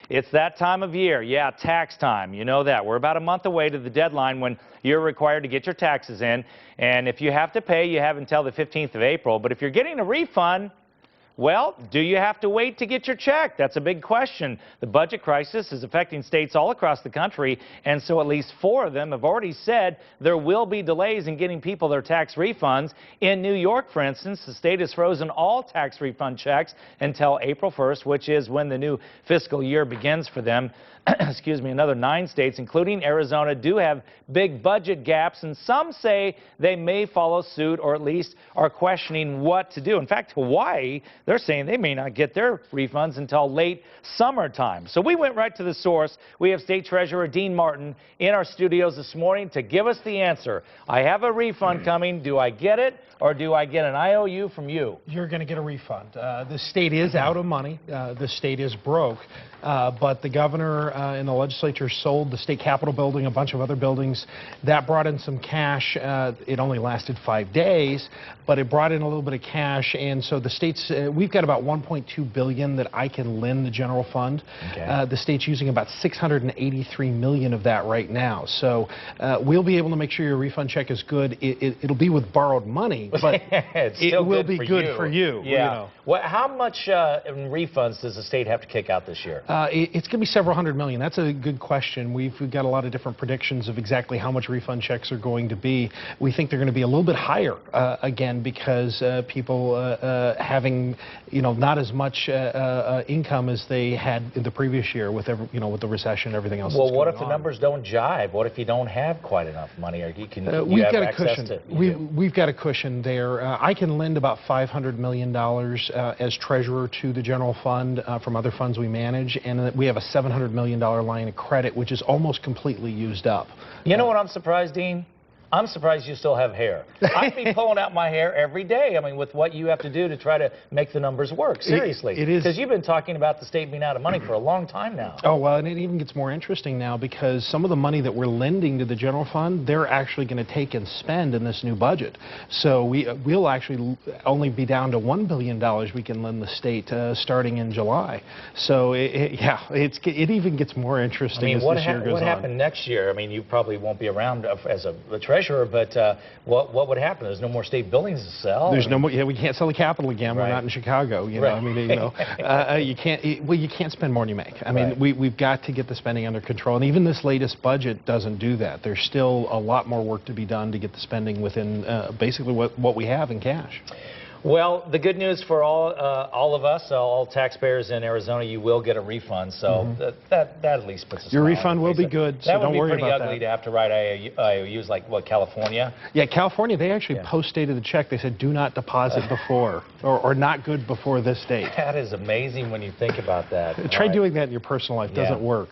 It's that time of year. Yeah, tax time. You know that. We're about a month away to the deadline when you're required to get your taxes in. And if you have to pay, you have until the 15th of April. But if you're getting a refund, well, do you have to wait to get your check? That's a big question. The budget crisis is affecting states all across the country, and so at least 4 of them have already said there will be delays in getting people their tax refunds. In New York, for instance, the state has frozen all tax refund checks until April 1st, which is when the new fiscal year begins for them. Excuse me, another 9 states, including Arizona, do have big budget gaps, and some say they may follow suit or at least are questioning what to do. In fact, Hawaii, they're saying they may not get their refunds until late summertime. So we went right to the source. We have State Treasurer Dean Martin in our studios this morning to give us the answer. I have a refund coming. Do I get it, or do I get an IOU from you? You're going to get a refund. The state is out of money. The state is broke. But the governor and the legislature sold the state capitol building, a bunch of other buildings. That brought in some cash. It only lasted 5 days, but it brought in a little bit of cash. And so the state's, we've got about $1.2 billion that I can lend the general fund. Okay. The state's using about $683 million of that right now. So we'll be able to make sure your refund check is good. It'll be with borrowed money, but it will be good for you. Yeah. You know. Well, how much in refunds does the state have to kick out this year? It's going to be several hundred million. That's a good question. We've got a lot of different predictions of exactly how much refund checks are going to be. We think they're going to be a little bit higher again because people having not as much income as they had in the previous year with with the recession and everything else. Well, what if the numbers don't jive? What if you don't have quite enough money, or we've got a cushion. We've got a cushion there. I can lend about $500 million as treasurer to the general fund from other funds we manage. And we have a $700 million line of credit, which is almost completely used up. You know what I'm surprised, Dean? I'm surprised you still have hair. I'd be pulling out my hair every day, I mean, with what you have to do to try to make the numbers work. Seriously. It is. Because you've been talking about the state being out of money for a long time now. Oh, well, and it even gets more interesting now because some of the money that we're lending to the general fund, they're actually going to take and spend in this new budget. So we'll actually only be down to $1 billion we can lend the state starting in July. So, it even gets more interesting as this year goes on. What happened next year? I mean, you probably won't be around as a treasurer. But what would happen? There's no more state buildings to sell. There's no more. Yeah, we can't sell the Capitol again. Right. We're not in Chicago. You know, I mean, you can't. Well, you can't spend more than you make. I mean, we've got to get the spending under control. And even this latest budget doesn't do that. There's still a lot more work to be done to get the spending within basically what we have in cash. Well, the good news for all of us, all taxpayers in Arizona, you will get a refund. So that at least puts us. Your refund will be good. So don't worry about that. That would be pretty ugly to have to write IOUs like what, California? Yeah, California. They actually post-dated the check. They said do not deposit before or not good before this date. That is amazing when you think about that. Try doing that in your personal life. Doesn't work.